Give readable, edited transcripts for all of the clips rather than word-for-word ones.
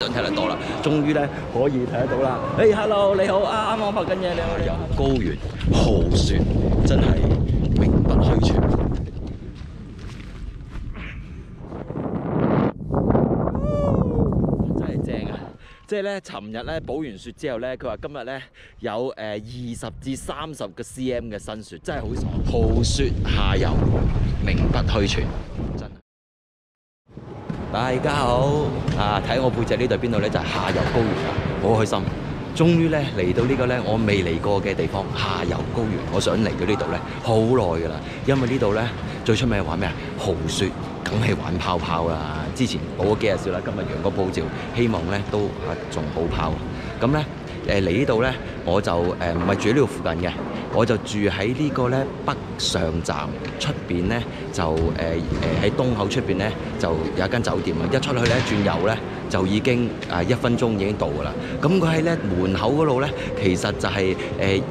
想睇得多啦，終於咧可以睇得到啦。誒，hello，你好啊，啱啱拍緊嘢，你好，你好。高原豪雪真係名不虛傳，真係正啊！即係咧，尋日咧補完雪之後咧，佢話今日咧有20至30個 cm 嘅新雪，真係好爽。豪雪下游，名不虛傳，真係。大家好啊！睇我背脊呢度邊度咧，就係下游高原啊，好開心！終於咧嚟到呢個咧我未嚟過嘅地方下游高原，我想嚟到呢度咧好耐㗎啦，因為呢度咧最出名係玩咩啊？豪雪，梗係玩泡泡啦！之前補咗幾日雪啦，今日陽光普照，希望咧都仲補泡。咁咧嚟呢度咧，我就唔係住喺呢度附近嘅。我就住喺呢個咧北上站出邊咧，就喺東口出邊咧就有一間酒店啊！一出去咧轉右咧就已經1分鐘已經到㗎啦。咁佢喺咧門口嗰度咧，其實就係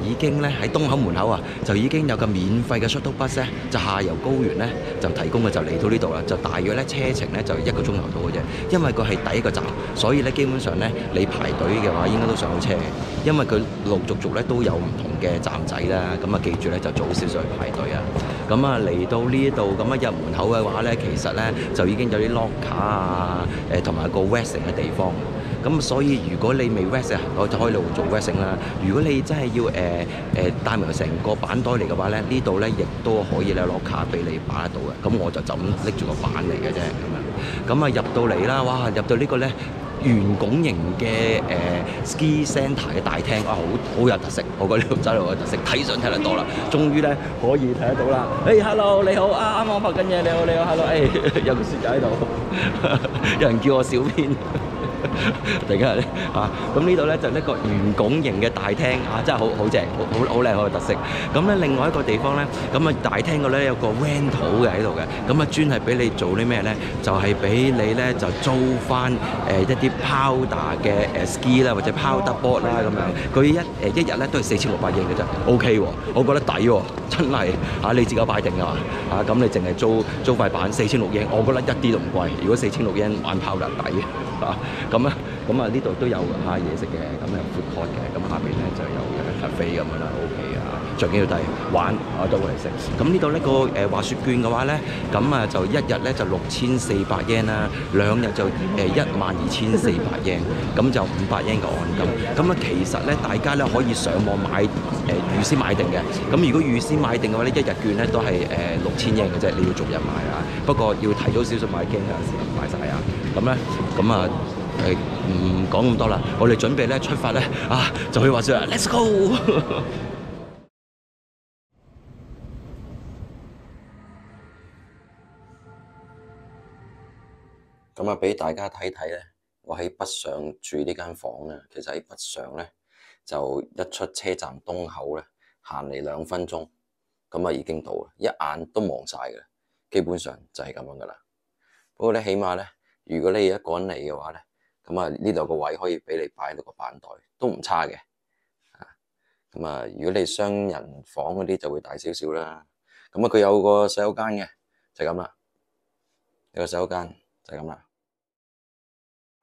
已經咧喺東口門口啊，就已經有個免費嘅 shuttle bus 咧，就下游高原咧就提供嘅，就嚟到呢度啦。就大約咧車程咧就1個鐘頭到嘅啫。因為佢係第一個站，所以咧基本上咧你排隊嘅話應該都上到車嘅，因為佢陸續咧都有唔同嘅站仔啦。咁啊，記住咧就早少少去排隊啊！咁啊嚟到呢度咁啊入門口嘅話咧，其實咧就已經有啲 locker 啊，同埋個 resting 嘅地方。咁所以如果你未 rest 啊，我就可以嚟做 resting 啦。如果你真係要帶埋成個板袋嚟嘅話咧，呢度咧亦都可以咧攞卡俾你擺得到嘅。咁我就咁拎住個板嚟嘅啫咁樣。咁啊入到嚟啦，哇！入到呢個咧〜圓拱形嘅ski centre 嘅大廳啊，好有特色，我覺得呢度真係好有特色，睇相睇得多啦，終於咧可以睇得到啦。誒，hello，你好啊，啱啱拍緊嘢，你好，你好，hello，有個雪仔喺度，有人叫我小編。突然間咁呢度咧就一個圓拱形嘅大廳真係好正，好靚，好有特色。咁咧另外一個地方咧，咁啊大廳嗰咧有個 rental 嘅喺度嘅，咁啊專係俾你做啲咩咧？就係俾你咧就租翻一啲 powder 嘅ski 啦，或者 powder board 啦咁樣。佢一日咧都係4600英嘅啫 ，OK 喎，我覺得抵喎，真係你自己擺定㗎嘛咁你淨係租塊板4600英，我覺得一啲都唔貴。如果4600英玩 powder 抵咁呢度都有嘢食嘅，咁有 food court 嘅，咁下邊咧就有cafe咁樣啦 ，OK 最緊要係玩都會嚟食。咁呢度呢個滑雪券嘅話咧，咁就一日咧就6400英啦，2日就12400英，咁就500英嘅按金。咁其實咧大家咧可以上網買預先買定嘅。咁如果預先買定嘅話咧，一日券咧都係6000英嘅啫，你要逐日買啊。不過要提早少少買，驚有時買晒啊。唔講咁多啦，我哋準備咧出發咧就去滑雪啦 ，Let's go！ 咁俾大家睇睇咧，我喺北上住呢間房咧，其實喺北上咧就一出車站東口咧行嚟2分鐘，咁已經到啦，一眼都望晒嘅，基本上就係咁樣噶啦。不過咧，起碼咧，如果你一個人嚟嘅話咧，咁呢度個位可以俾你擺到個板袋，都唔差嘅。如果你雙人房嗰啲就會大少少啦。佢有個洗手間嘅，就係咁啦。有個洗手間就係咁啦。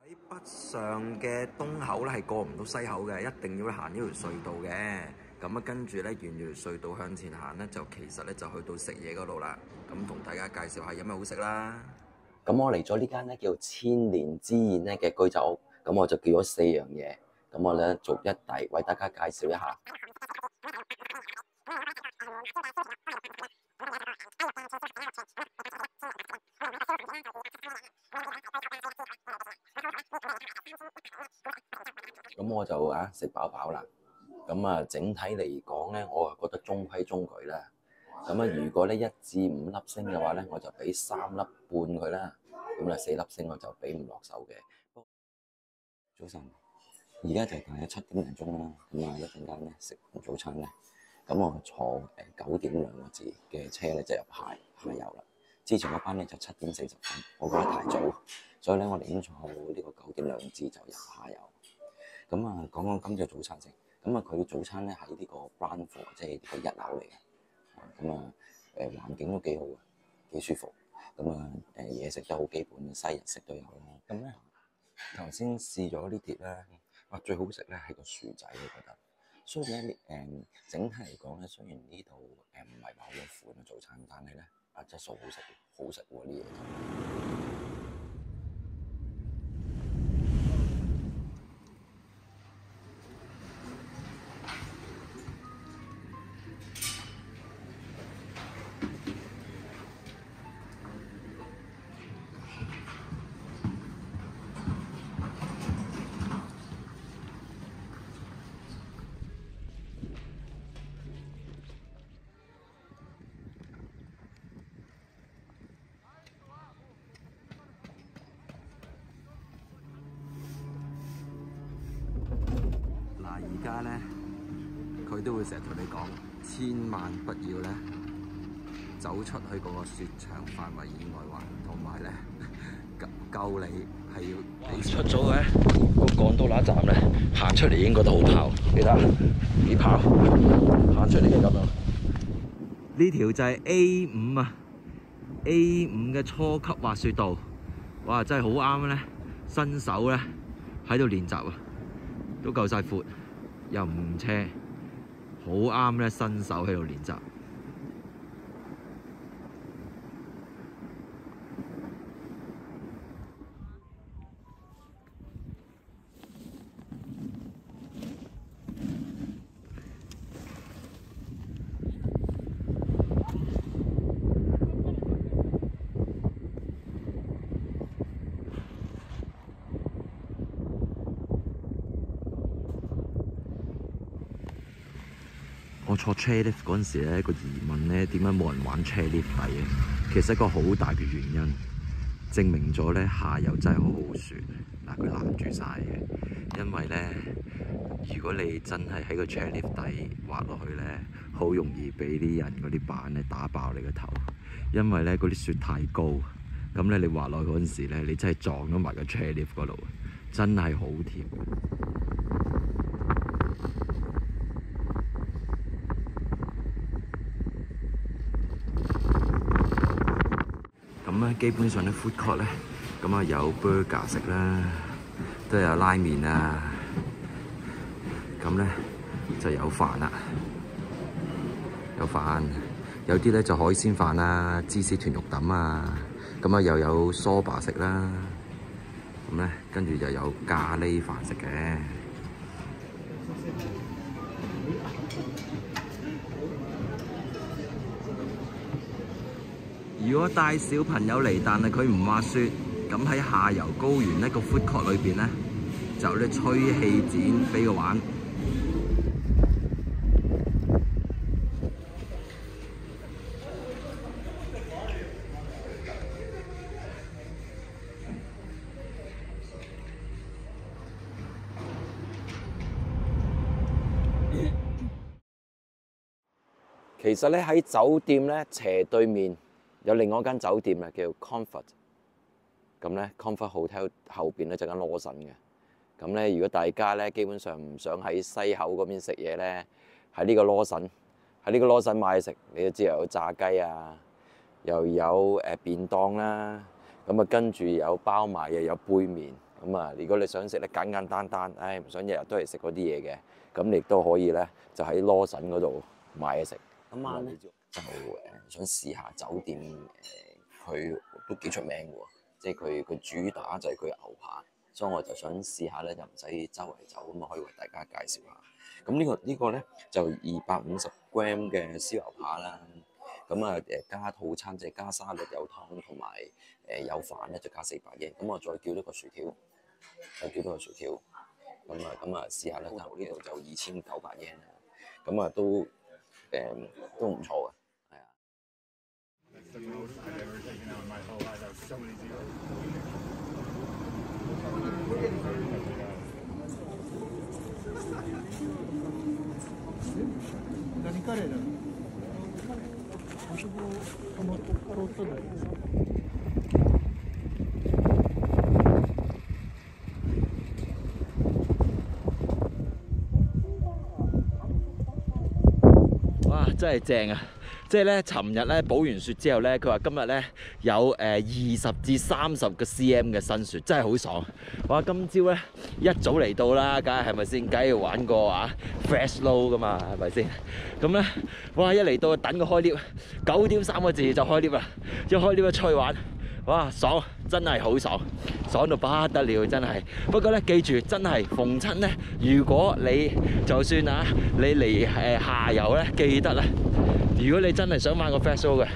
喺北上嘅東口咧係過唔到西口嘅，一定要行呢條隧道嘅。跟住咧沿住條隧道向前行咧，就其實咧就去到食嘢嗰度啦。同大家介紹下有咩好食啦。我嚟咗呢間咧叫千年之宴咧嘅居酒屋，我就叫咗4樣嘢，我咧逐一為大家介紹一下。我就食飽飽啦。整體嚟講咧，我覺得中規中矩啦。如果咧1至5粒星嘅話咧，我就俾3粒半佢啦。4粒星我就俾唔落手嘅。早晨，而家就大約7點零鐘啦。一陣間咧食完早餐咧，我坐9點2個字嘅車咧就入下游啦。之前嗰班咧就7點40分，我覺得太早，所以咧我寧願坐呢個9點2個字就入下游。講講今朝早餐先。佢早餐咧喺呢個 ground floor，即係呢個1樓嚟嘅。環境都幾好，幾舒服。嘢食都好基本嘅，西人食都有啦。頭先試咗呢碟咧，哇最好食咧係個薯仔，我覺得。所以咧整體嚟講咧，雖然呢度唔係話好有款嘅早餐，但係咧質素好食，好食喎啲嘢。而家咧，佢都會成日同你講，千萬不要咧走出去嗰個雪場範圍以外玩，同埋咧救你係要出咗嘅個港都那站咧，行出嚟應該都好跑，你睇幾跑，行出嚟嘅咁樣。呢條就係 A5啊 ，A5嘅初級滑雪道，哇！真係好啱咧，新手咧喺度練習啊，都夠晒闊。又唔斜，好啱咧！新手喺度練習。我坐 chairlift 嗰陣時咧，個疑問咧，點解冇人玩 chairlift 底嘅？其實一個好大嘅原因，證明咗咧下游真係好好雪。嗱，佢攔住晒嘅，因為咧，如果你真係喺個 chairlift 底滑落去咧，好容易俾啲人嗰啲板咧打爆你個頭，因為咧嗰啲雪太高，咁咧你滑落去嗰陣時咧，你真係撞咗埋個 chairlift 嗰度，真係好貼。咁咧基本上咧 food court 咧，咁啊有 burger 食啦，都有拉麵啊，咁咧就有飯啦，有飯，有啲咧就海鮮飯啊、芝士豚肉抌啊，咁啊又有梳巴食啦，咁咧跟住又有咖喱飯食嘅。如果帶小朋友嚟，但係佢唔滑雪，咁喺下游高原呢個 food court 裏邊咧，就有啲吹氣展俾佢玩。其實咧喺酒店咧斜對面有另外一間酒店啊，叫 Comfort。咁咧 Comfort Hotel 後邊咧就間 Lawson 嘅。咁咧如果大家咧基本上唔想喺西口嗰邊食嘢咧，喺呢個 Lawson 買食，你都知又有炸雞啊，又有便當啦，咁啊跟住有包埋又有杯麵。咁啊，如果你想食咧簡簡單單，唔想日日都係食嗰啲嘢嘅，咁你亦都可以咧就喺 Lawson 嗰度買嘢食。今晚咧就想試下酒店佢都幾出名嘅喎，即係佢主打就係佢牛扒，所以我就想試下咧，就唔使周圍走咁啊，可以為大家介紹下。咁呢個咧就250g 嘅燒牛扒啦，咁啊加套餐即係加沙律有湯同埋有飯咧就加400嘅，咁我再叫多個薯條，咁啊試下啦，就呢度就2900嘅，咁啊都唔錯嘅，係啊。何カレーだろう。あそこトマトカロットだよ。哇！真係正啊！即係咧，尋日咧補完雪之後咧，佢話今日咧有20至30個 cm 嘅新雪，真係好爽。哇！今朝咧一早嚟到啦，梗係咪先？梗係要玩個fresh low 噶嘛，係咪先？咁咧，哇！一嚟到等個開 lift， 9點3個字就開 lift 啦，一開 lift 就出去玩。哇，爽！真係好爽，爽到不得了，真係。不過咧，記住真係逢親咧，如果你就算你嚟下游咧，記得咧，如果你真係想玩個 fast show 嘅，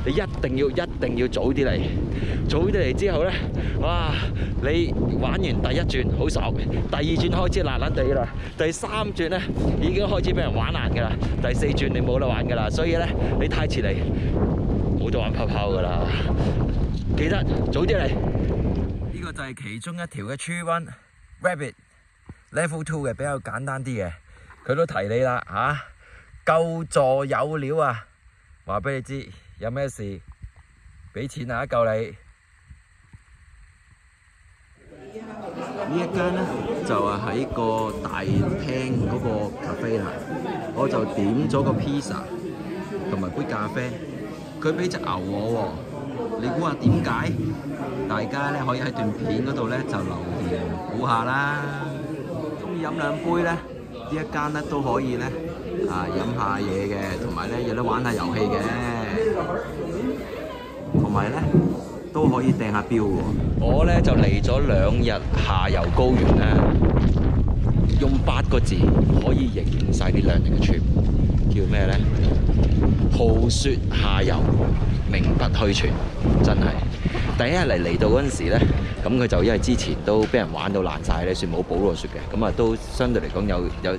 你一定要早啲嚟。早啲嚟之後咧，哇！你玩完第一轉好爽，第二轉開始爛爛地啦，第三轉咧已經開始俾人玩爛㗎啦，第四轉你冇得玩㗎啦。所以咧，你太遲嚟，冇得玩泡泡㗎啦。記得早啲嚟。呢個就係其中一條嘅 Tree Run Rabbit Level 2嘅，比較簡單啲嘅。佢都提你啦救助有料啊！話俾你知，有咩事俾錢救你。呢一間呢，就係喺個大廳嗰個 cafe 啦，我就點咗個 pizza 同埋杯咖啡，佢俾隻牛我喎。你估下點解？大家咧可以喺段片嗰度咧就留言估下啦。中意飲兩杯咧，呢一間咧都可以咧飲下嘢嘅，同埋咧有得玩下遊戲嘅，同埋咧都可以掟下標喎。我咧就嚟咗2日下游高原咧，用8個字可以形容晒呢2日嘅 trip， 叫咩咧？豪雪下游，名不虛傳，真係。第一日嚟到嗰陣時咧，咁佢就因為之前都俾人玩到爛晒咧，算冇補過雪嘅，咁都相對嚟講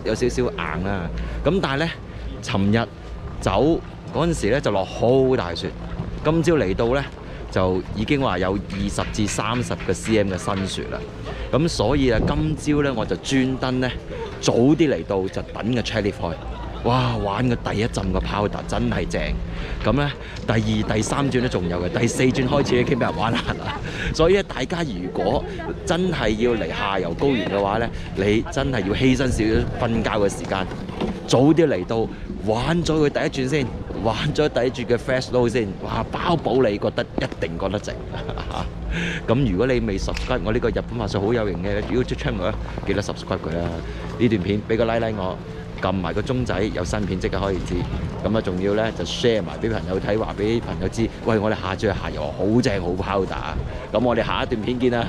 有少少硬啦。咁但係咧，尋日走嗰陣時咧就落好大雪，今朝嚟到咧就已經話有20至30個 cm 嘅新雪啦。咁所以今朝咧我就專登咧早啲嚟到，就等個 chairlift開。哇！玩個第一浸個 powder 真係正，咁咧第2、第3轉都仲有嘅，第4轉開始已經俾人玩爛啦。所以大家如果真係要嚟下游高原嘅話咧，你真係要犧牲少少瞓覺嘅時間，早啲嚟到玩咗佢第一轉先，玩咗第一轉嘅 fast low 先，哇！包保你覺得一定覺得值。咁如果你未 subscribe 我呢個日本滑雪好有型嘅 YouTube channel 咧，記得 subscribe 佢啦。呢段片俾個 like 我。撳埋個鐘仔，有新片即刻可以知。咁仲要咧就 share 埋俾朋友睇，話俾朋友知。喂，我哋下次去下游好正好 powder。咁我哋下一段片見啦。